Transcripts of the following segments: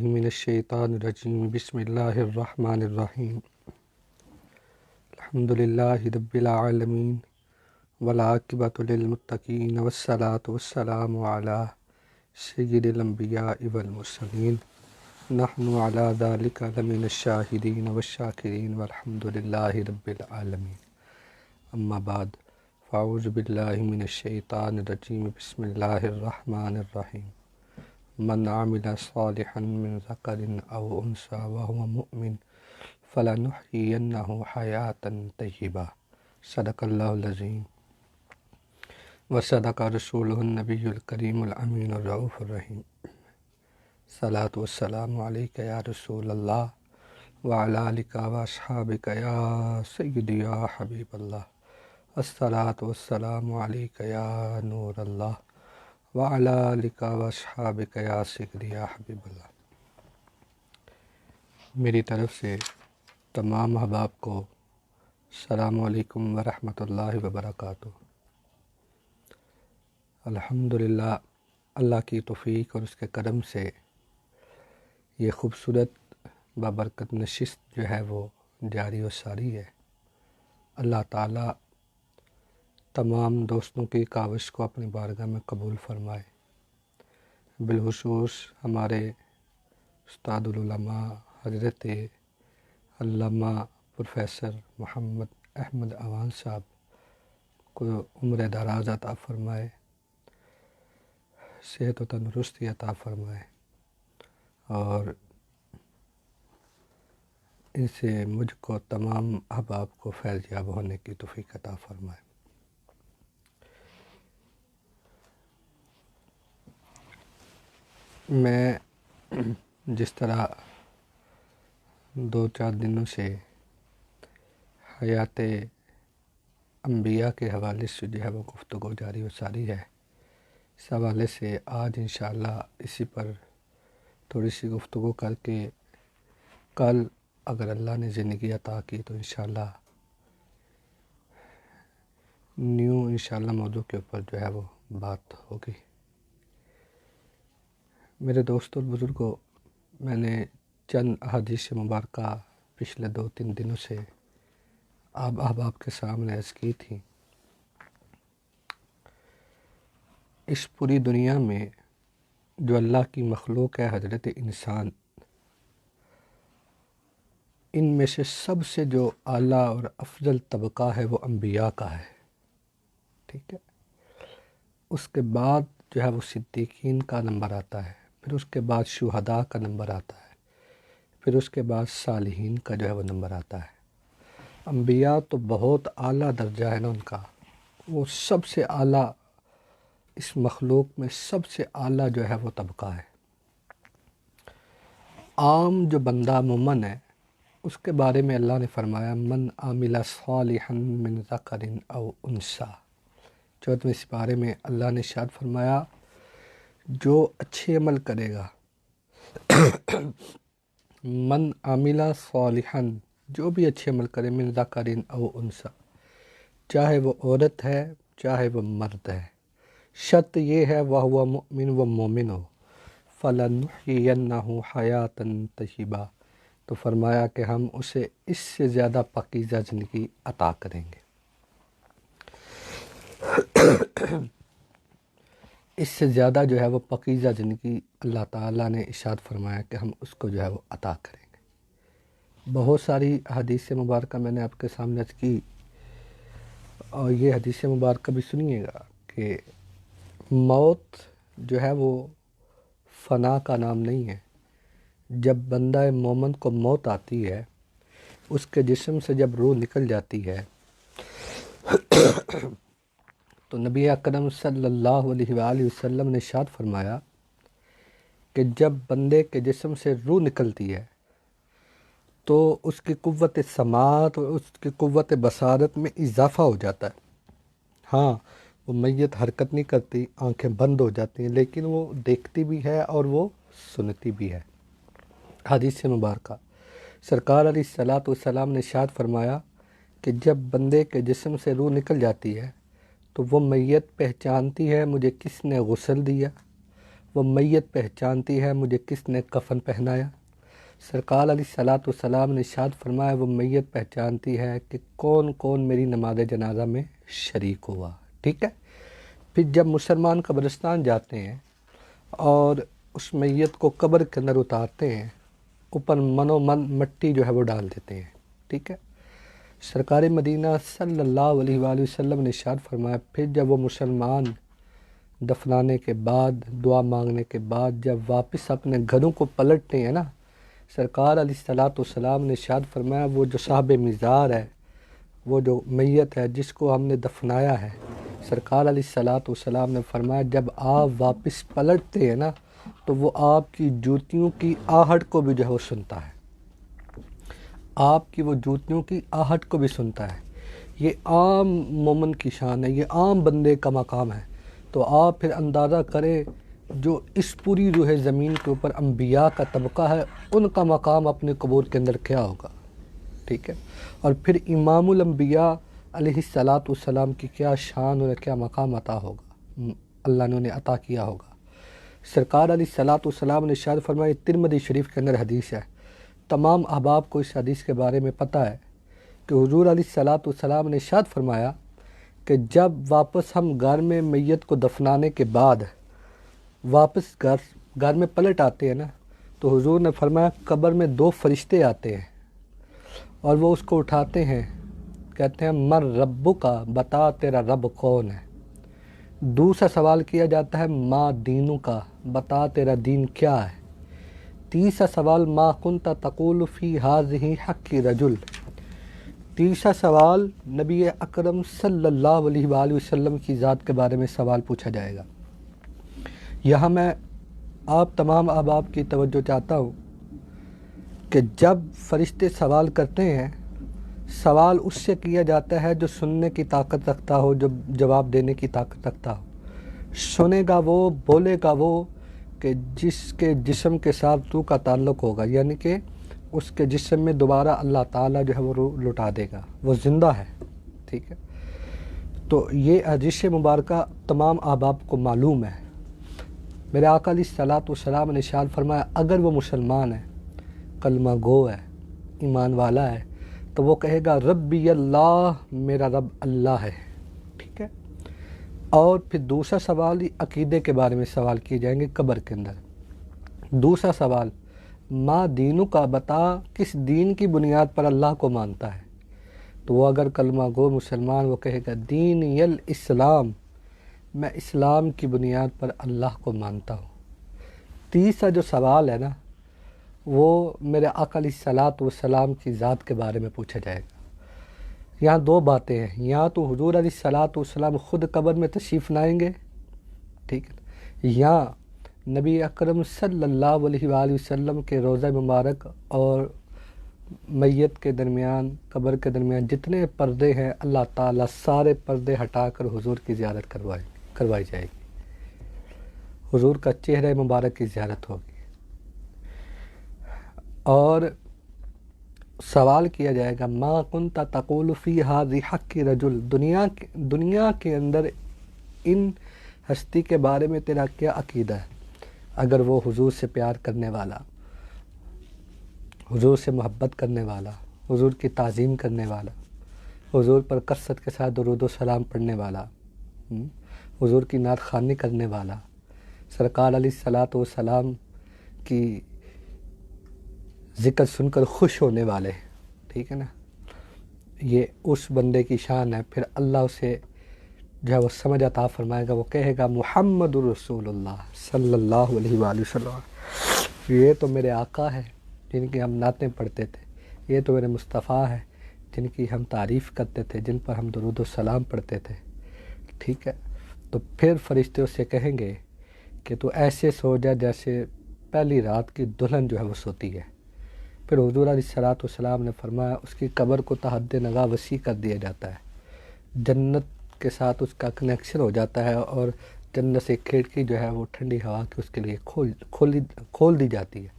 من الشیطان الرجیم بسم اللہ الرحمن الرحیم الحمد للہ رب العالمین والعاقبۃ للمتقین والصلاة والسلام علی سید الانبیاء والمرسلین نحن علی ذلک لمن الشاہدین والشاکرین والحمد للہ رب العالمین اما بعد فاعوذ باللہ من الشیطان الرجیم بسم اللہ الرحمن الرحیم من عمل صالحا من ذکر او انثى وهو مؤمن فلنحيينه حیاة طیبہ صدق اللہ العظیم وصدق رسولہ النبی الکریم الامین الرؤوف الرحیم صلاۃ والسلام علیک یا رسول اللہ وعلی آلک واصحابک یا سیدی یا حبیب اللہ الصلاۃ والسلام علیک یا نور اللہ وعلی آلک واصحابک یا سیدی یا حبیب اللہ۔ میری طرف سے تمام احباب کو السلام علیکم ورحمۃ اللہ وبرکاتہ۔ الحمدللہ اللہ کی توفیق اور اس کے کرم سے یہ خوبصورت بابرکت نشست جو ہے وہ جاری و ساری ہے۔ اللہ تعالیٰ تمام دوستوں کی کاوش کو اپنی بارگاہ میں قبول فرمائے، بالخصوص ہمارے استاد العلماء حضرت علامہ پروفیسر محمد احمد اوان صاحب کو عمر دراز عطا فرمائے، صحت و تندرستی عطا فرمائے، اور ان سے مجھ کو تمام احباب کو فیض یاب ہونے کی توفیق عطا فرمائے۔ میں جس طرح 2-4 دنوں سے حیات انبیاء کے حوالے سے جو ہے وہ گفتگو جاری و ساری ہے، اس حوالے سے آج انشاءاللہ اسی پر تھوڑی سی گفتگو کر کے کل اگر اللہ نے زندگی عطا کی تو انشاءاللہ انشاءاللہ موضوع کے اوپر جو ہے وہ بات ہوگی۔ میرے دوستوں اور بزرگوں، میں نے چند احادیث مبارکہ پچھلے 2-3 دنوں سے آپ احباب کے سامنے عرض کی تھی۔ اس پوری دنیا میں جو اللہ کی مخلوق ہے حضرت انسان، ان میں سے سب سے جو اعلیٰ اور افضل طبقہ ہے وہ انبیاء کا ہے، ٹھیک ہے۔ اس کے بعد جو ہے وہ صدیقین کا نمبر آتا ہے، پھر اس کے بعد شہداء کا نمبر آتا ہے، پھر اس کے بعد صالحین کا جو ہے وہ نمبر آتا ہے۔ انبیاء تو بہت اعلیٰ درجہ ہے نا ان کا، وہ سب سے اعلیٰ، اس مخلوق میں سب سے اعلیٰ جو ہے وہ طبقہ ہے۔ عام جو بندہ مومن ہے اس کے بارے میں اللہ نے فرمایا من عمل صالحا من ذکر او انثی، 14ویں سپارے میں اللہ نے ارشاد فرمایا جو اچھے عمل کرے گا، من عمل صالحا، جو بھی اچھے عمل کرے، من ذکر او انثی، چاہے وہ عورت ہے چاہے وہ مرد ہے، شرط یہ ہے وہو مؤمن، وہ مومن ہو، فلنحینہ حیاۃ طیبہ، تو فرمایا کہ ہم اسے اس سے زیادہ پاکیزہ زندگی عطا کریں گے، اس سے زیادہ جو ہے وہ پاکیزہ زندگی اللہ تعالیٰ نے ارشاد فرمایا کہ ہم اس کو جو ہے وہ عطا کریں گے۔ بہت ساری حدیث مبارکہ میں نے آپ کے سامنے عرض کی، اور یہ حدیث مبارکہ بھی سنیے گا کہ موت جو ہے وہ فنا کا نام نہیں ہے۔ جب بندہ مومن کو موت آتی ہے، اس کے جسم سے جب روح نکل جاتی ہے تو نبی اکرم صلی اللہ علیہ وآلہ وسلم نے ارشاد فرمایا کہ جب بندے کے جسم سے روح نکلتی ہے تو اس کی قوت سماعت اور اس کی قوت بصارت میں اضافہ ہو جاتا ہے۔ ہاں، وہ میت حرکت نہیں کرتی، آنکھیں بند ہو جاتی ہیں، لیکن وہ دیکھتی بھی ہے اور وہ سنتی بھی ہے۔ حدیث مبارکہ سرکار علیہ الصلاۃ والسلام نے ارشاد فرمایا کہ جب بندے کے جسم سے روح نکل جاتی ہے تو وہ میت پہچانتی ہے مجھے کس نے غسل دیا، وہ میت پہچانتی ہے مجھے کس نے کفن پہنایا۔ سرکار علیہ الصلوۃ والسلام نے ارشاد فرمایا وہ میت پہچانتی ہے کہ کون کون میری نماز جنازہ میں شریک ہوا۔ ٹھیک ہے، پھر جب مسلمان قبرستان جاتے ہیں اور اس میت کو قبر کے اندر اتارتے ہیں، اوپر منو من مٹی جو ہے وہ ڈال دیتے ہیں۔ ٹھیک ہے، سرکار مدینہ صلی اللہ علیہ وآلہ وسلم نے ارشاد فرمایا پھر جب وہ مسلمان دفنانے کے بعد، دعا مانگنے کے بعد جب واپس اپنے گھروں کو پلٹتے ہیں نا، سرکار علیہ الصلوۃ والسلام نے ارشاد فرمایا وہ جو صاحب مزار ہے، وہ جو میت ہے جس کو ہم نے دفنایا ہے، سرکار علیہ الصلوۃ والسلام نے فرمایا جب آپ واپس پلٹتے ہیں نا تو وہ آپ کی جوتیوں کی آہٹ کو بھی جو ہے وہ سنتا ہے، آپ کی وہ جوتیوں کی آہٹ کو بھی سنتا ہے۔ یہ عام مومن کی شان ہے، یہ عام بندے کا مقام ہے، تو آپ پھر اندازہ کریں جو اس پوری روح زمین کے اوپر انبیاء کا طبقہ ہے ان کا مقام اپنے قبور کے اندر کیا ہوگا۔ ٹھیک ہے، اور پھر امام الانبیاء علیہ الصلوۃ والسلام کی کیا شان اور کیا مقام عطا ہوگا، اللہ نے انہیں عطا کیا ہوگا۔ سرکار علیہ الصلوۃ والسلام نے ارشاد فرمایا، ترمذی شریف کے اندر حدیث ہے، تمام احباب کو اس حدیث کے بارے میں پتہ ہے کہ حضور علیہ الصلوۃ والسلام نے ارشاد فرمایا کہ جب واپس ہم گھر میں میت کو دفنانے کے بعد واپس گھر میں پلٹ آتے ہیں نا تو حضور نے فرمایا قبر میں دو فرشتے آتے ہیں اور وہ اس کو اٹھاتے ہیں، کہتے ہیں من ربو کا، بتا تیرا رب کون ہے۔ دوسرا سوال کیا جاتا ہے ما دینو کا، بتا تیرا دین کیا ہے۔ تیسرا سوال ما کنت تقول فی ہذہ حق رجل۔ تیسرا سوال نبی اکرم صلی اللہ علیہ وآلہ وسلم کی ذات کے بارے میں سوال پوچھا جائے گا۔ یہاں میں آپ تمام احباب کی توجہ چاہتا ہوں کہ جب فرشتے سوال کرتے ہیں، سوال اس سے کیا جاتا ہے جو سننے کی طاقت رکھتا ہو، جو جواب دینے کی طاقت رکھتا ہو۔ سنے گا وہ، بولے گا وہ کہ جس کے جسم کے ساتھ روح کا تعلق ہوگا، یعنی کہ اس کے جسم میں دوبارہ اللہ تعالیٰ جو ہے وہ روح لٹا دے گا، وہ زندہ ہے۔ ٹھیک ہے، تو یہ حدیث مبارکہ تمام احباب کو معلوم ہے۔ میرے آقا علیہ الصلوۃ والسلام نے ارشاد فرمایا اگر وہ مسلمان ہے، کلمہ گو ہے، ایمان والا ہے، تو وہ کہے گا ربی اللہ، میرا رب اللہ ہے۔ ٹھیک ہے، اور پھر دوسرا سوال عقیدے کے بارے میں سوال کیے جائیں گے قبر کے اندر۔ دوسرا سوال ما دینو کا، بتا کس دین کی بنیاد پر اللہ کو مانتا ہے، تو وہ اگر کلمہ گو مسلمان وہ کہے گا دین الاسلام، میں اسلام کی بنیاد پر اللہ کو مانتا ہوں۔ تیسرا جو سوال ہے نا وہ میرے آقا علیہ الصلوۃ والسلام کی ذات کے بارے میں پوچھا جائے گا۔ یہاں دو باتیں ہیں، یہاں تو حضور علیہ الصلوۃ والسلام خود قبر میں تشریف لائیں گے، ٹھیک ہے، یا نبی اکرم صلی اللہ علیہ وآلہ وسلم کے روضہ مبارک اور میت کے درمیان، قبر کے درمیان جتنے پردے ہیں اللہ تعالیٰ سارے پردے ہٹا کر حضور کی زیارت کروائی جائے گی، حضور کا چہرہ مبارک کی زیارت ہوگی، اور سوال کیا جائے گا ما کنت تقول فی ھذہ حق رجل، دنیا کے اندر ان ہستی کے بارے میں تیرا کیا عقیدہ ہے؟ اگر وہ حضور سے پیار کرنے والا، حضور سے محبت کرنے والا، حضور کی تعظیم کرنے والا، حضور پر کثرت کے ساتھ درود و سلام پڑھنے والا، حضور کی نعت خوانی کرنے والا، سرکار علیہ الصلوۃ والسلام کی ذکر سن کر خوش ہونے والے، ٹھیک ہے نا، یہ اس بندے کی شان ہے۔ پھر اللہ اسے جو ہے وہ سمجھ عطا فرمائے گا، وہ کہے گا محمد الرسول اللہ صلی اللہ علیہ وآلہ وسلم، یہ تو میرے آقا ہے جن کی ہم نعتیں پڑھتے تھے، یہ تو میرے مصطفیٰ ہے جن کی ہم تعریف کرتے تھے، جن پر ہم درود و سلام پڑھتے تھے، ٹھیک ہے۔ تو پھر فرشتے اس سے کہیں گے کہ تو ایسے سو جا جیسے پہلی رات کی دلہن جو ہے وہ سوتی ہے۔ پھر حضور علیہ الصلوۃ والسلام نے فرمایا اس کی قبر کو تحد نگاہ وسیع کر دیا جاتا ہے، جنت کے ساتھ اس کا کنیکشن ہو جاتا ہے، اور جنت سے کھڑکی جو ہے وہ ٹھنڈی ہوا کی اس کے لیے کھول دی جاتی ہے۔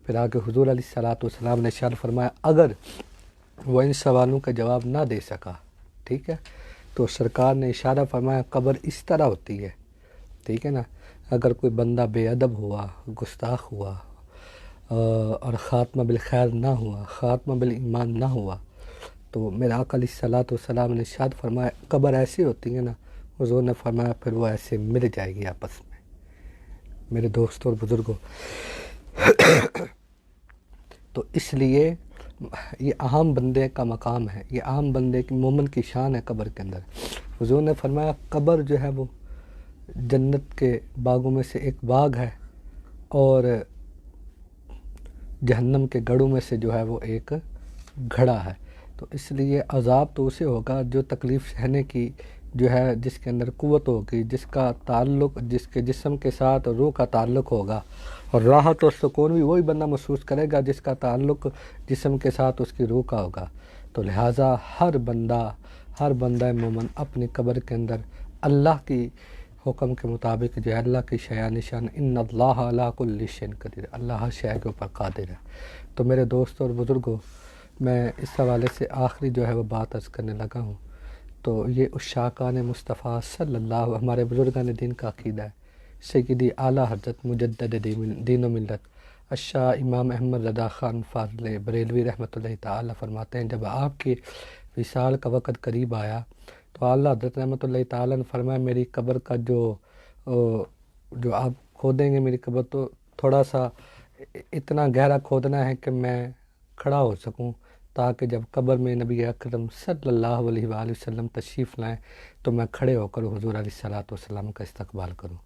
پھر آگے حضور علیہ الصلوۃ والسلام نے ارشاد فرمایا اگر وہ ان سوالوں کا جواب نہ دے سکا، ٹھیک ہے، تو سرکار نے اشارہ فرمایا قبر اس طرح ہوتی ہے، ٹھیک ہے نا، اگر کوئی بندہ بے ادب ہوا، گستاخ ہوا اور خاتمہ بالخیر نہ ہوا، خاتمہ بالایمان نہ ہوا، تو میرے آقا علیہ الصلوۃ والسلام نے ارشاد فرمایا قبر ایسی ہوتی ہے نا، حضور نے فرمایا پھر وہ ایسے مل جائے گی آپس میں۔ میرے دوستوں اور بزرگوں، تو اس لیے یہ عام بندے کا مقام ہے، یہ عام بندے کی مومن کی شان ہے قبر کے اندر۔ حضور نے فرمایا قبر جو ہے وہ جنت کے باغوں میں سے ایک باغ ہے، اور جہنم کے گڑھوں میں سے جو ہے وہ ایک گھڑا ہے۔ تو اس لیے عذاب تو اسے ہوگا جو تکلیف سہنے کی جو ہے، جس کے اندر قوت ہوگی، جس کا تعلق جس کے جسم کے ساتھ روح کا تعلق ہوگا، اور راحت اور سکون بھی وہی بندہ محسوس کرے گا جس کا تعلق جسم کے ساتھ اس کی روح کا ہوگا۔ تو لہٰذا ہر بندہ مومن اپنی قبر کے اندر اللہ کی حکم کے مطابق جو ہے اللہ کی شیا نشان ان اللہ علی کل شیء قدیر، اللہ ہر شے کے اوپر قادر ہے۔ تو میرے دوستوں اور بزرگوں، میں اس حوالے سے آخری جو ہے وہ بات عرض کرنے لگا ہوں۔ تو یہ عشاقان مصطفیٰ صلی اللہ ہمارے بزرگان دین کا عقیدہ ہے۔ سیدی اعلیٰ حضرت مجدد دین و ملت الشاہ امام احمد رضا خان فاضل بریلوی رحمۃ اللہ تعالیٰ فرماتے ہیں جب آپ کی وصال کا وقت قریب آیا تو اعلیٰ حضرت رحمۃ اللہ تعالیٰ نے فرمایا میری قبر کا جو آپ کھودیں گے میری قبر، تو تھوڑا سا اتنا گہرا کھودنا ہے کہ میں کھڑا ہو سکوں، تاکہ جب قبر میں نبی اکرم صلی اللہ علیہ وآلہ وسلم تشریف لائیں تو میں کھڑے ہو کر حضور علیہ الصلوۃ والسلام کا استقبال کروں۔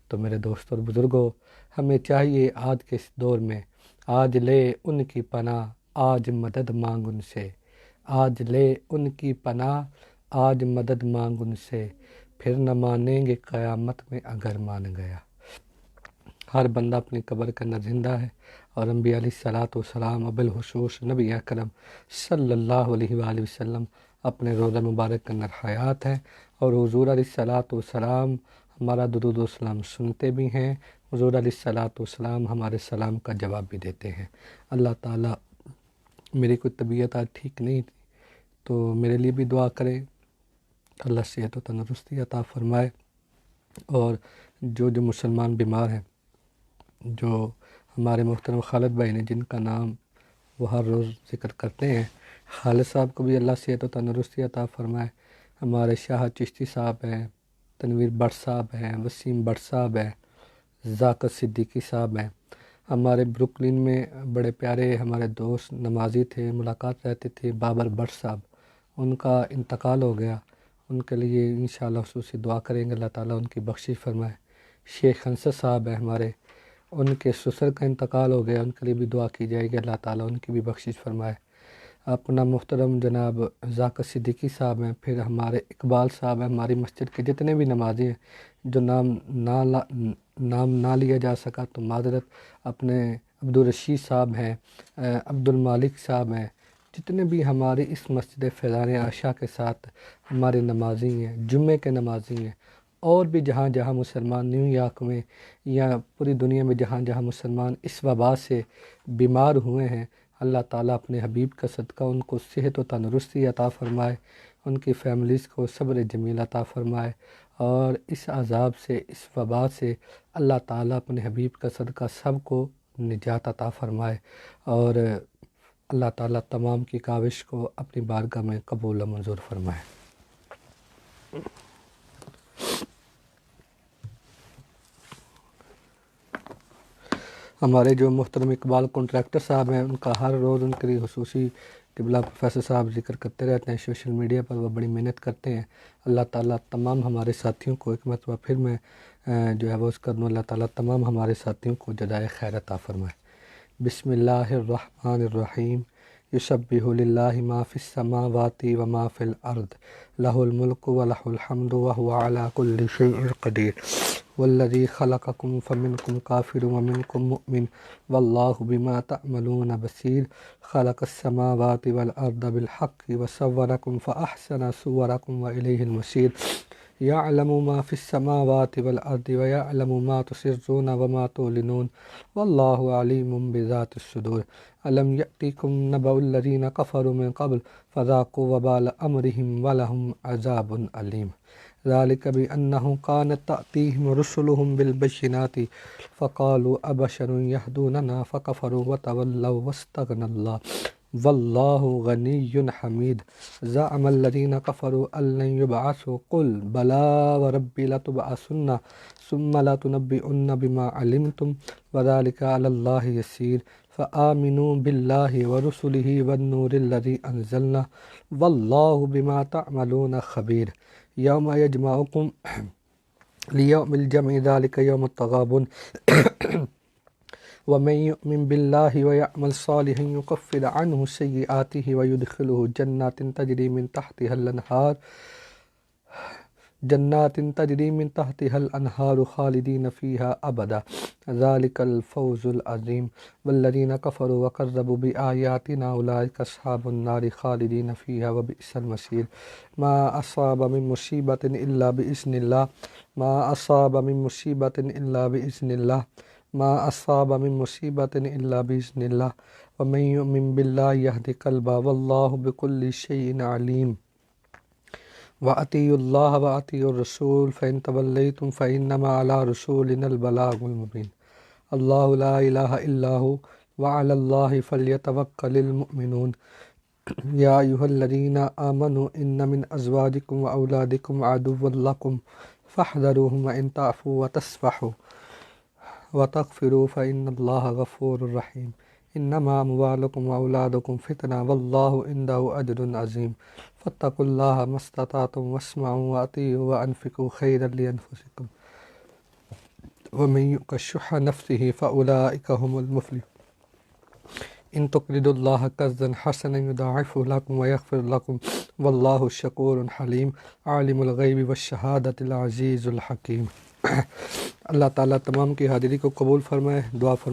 تو میرے دوستوں اور بزرگوں، ہمیں چاہیے آج کے اس دور میں آج لے ان کی پناہ، آج مدد مانگ ان سے، آج لے ان کی پناہ، آج مدد مانگ ان سے، پھر نہ مانیں گے قیامت میں اگر مان گیا۔ ہر بندہ اپنی قبر کے اندر زندہ ہے، اور انبیاء علیہ الصلوۃ والسلام بالخصوص نبی اکرم صلی اللہ علیہ وآلہ وسلم اپنے روضہ مبارک کے اندر حیات ہیں، اور حضور علیہ الصلوۃ والسلام ہمارا درود و سلام سنتے بھی ہیں، حضور علیہ الصلوۃ والسلام ہمارے سلام کا جواب بھی دیتے ہیں۔ اللہ تعالیٰ، میری کوئی طبیعت آج ٹھیک نہیں تھی تو میرے لیے بھی دعا کریں، اللہ صحت و تندرستی عطا فرمائے، اور جو مسلمان بیمار ہیں، جو ہمارے محترم خالد بھائی نے جن کا نام وہ ہر روز ذکر کرتے ہیں، خالد صاحب کو بھی اللہ صحت و تندرستی عطا فرمائے، ہمارے شاہ چشتی صاحب ہیں، تنویر بٹ صاحب ہیں، وسیم بٹ صاحب ہیں، ذاکر صدیقی صاحب ہیں، ہمارے بروکلین میں بڑے پیارے ہمارے دوست نمازی تھے، ملاقات رہتی تھی، بابر بٹ صاحب، ان کا انتقال ہو گیا، ان کے لیے انشاءاللہ خصوصی دعا کریں گے، اللہ تعالیٰ ان کی بخشش فرمائے۔ شیخ انصر صاحب ہیں ہمارے، ان کے سسر کا انتقال ہو گیا، ان کے لیے بھی دعا کی جائے گی، اللہ تعالیٰ ان کی بھی بخشش فرمائے۔ اپنا محترم جناب ذاکر صدیقی صاحب ہیں، پھر ہمارے اقبال صاحب ہیں، ہماری مسجد کے جتنے بھی نمازی ہیں جو نام نہ لیا جا سکا تو معذرت، اپنے عبدالرشید صاحب ہیں، عبد المالک صاحب ہیں، جتنے بھی ہماری اس مسجد فیضان عائشہ کے ساتھ ہمارے نمازی ہیں، جمعے کے نمازی ہیں، اور بھی جہاں جہاں مسلمان نیو یارک میں یا پوری دنیا میں جہاں جہاں مسلمان اس وبا سے بیمار ہوئے ہیں، اللہ تعالیٰ اپنے حبیب کا صدقہ ان کو صحت و تندرستی عطا فرمائے، ان کی فیملیز کو صبر جمیل عطا فرمائے، اور اس عذاب سے، اس وبا سے اللہ تعالیٰ اپنے حبیب کا صدقہ سب کو نجات عطا فرمائے، اور اللہ تعالیٰ تمام کی کاوش کو اپنی بارگاہ میں قبول و منظور فرمائے۔ ہمارے جو محترم اقبال کنٹریکٹر صاحب ہیں، ان کا ہر روز ان کے لیے خصوصی قبلہ پروفیسر صاحب ذکر کرتے رہتے ہیں سوشل میڈیا پر، وہ بڑی محنت کرتے ہیں، اللہ تعالیٰ تمام ہمارے ساتھیوں کو، ایک مرتبہ پھر میں جو ہے وہ اس کر دوں، اللہ تعالیٰ تمام ہمارے ساتھیوں کو جزائے خیر عطا فرمائے۔ بسم اللہ الرحمن الرحیم، یسبح للہ ما فی السماوات و ما فی الارض، لہ الملک و لہ الحمد وہو علی کل شیء قدیر، والذی خلقکم فمنکم کافر ومنکم مؤمن واللہ بما تعملون بصیر، خلق السماوات والارض بالحق وصورکم فاحسن صورکم والیہ المصیر، یعلم ما فی السماوات والارض ویعلم ما تسرون وما تعلنون واللہ علیم بذات الصدور، الم یأتکم نبأ الذین کفروا من قبل فذاقوا وبال امرہم ولہم عذاب علیم۔ ذلك بأنه كانت تأتيهم رسلهم بالبينات فقالوا أبشر يهدوننا فكفروا وتولوا واستغنى الله والله غني حميد. زعم الذين كفروا أن لن يبعثوا قل بلى وربي لتبعثن ثم لتنبئن بما علمتم وذلك على الله يسير. فآمنوا بالله ورسله والنور الذي أنزلنا والله بما تعملون خبير. يوم يجمعكم ليوم الجمع ذلك يوم التغابن ومن يؤمن بالله ويعمل صالحا يكفر عنه سيئاته ويدخله جنات تجري من تحتها الأنهار خالدين فيها أبدا ذلك الفوز العظيم. والذين كفروا وكذبوا بآياتنا أولئك أصحاب النار خالدين فيها وبئس المصير. ما أصاب من مصيبة إلا بإذن الله ما أصاب من مصيبة إلا بإذن الله ما أصاب من مصيبة إلا بإذن الله ومن يؤمن بالله يهد قلبه والله بكل شيء عليم. وأطيعوا الله وأطيعوا الرسول فإن توليتم فإنما على رسولنا البلاغ المبين. الله لا إله إلا هو وعلى الله فليتوكل المؤمنون. يا أيها الذين آمنوا إن من أزواجكم وأولادكم عدوا لكم فاحذروهم وإن تعفوا وتصفحوا وتغفروا فإن الله غفور رحيم. إنما أموالكم وأولادكم فتنة والله عنده أجر عظيم. فاتقوا الله ما استطعتم واسمعوا وأطيعوا وأنفقوا خيرا لأنفسكم ومن يوق شح نفسه فأولئك هم المفلحون. إن تقرضوا الله قرضا حسنا يضاعفه لكم ويغفر لكم والله شكور حليم. عالم الغیب والشہادة العزیز الحکیم. اللہ تعالیٰ تمام کی حاضری کو قبول فرمائے. دعا فرمائے.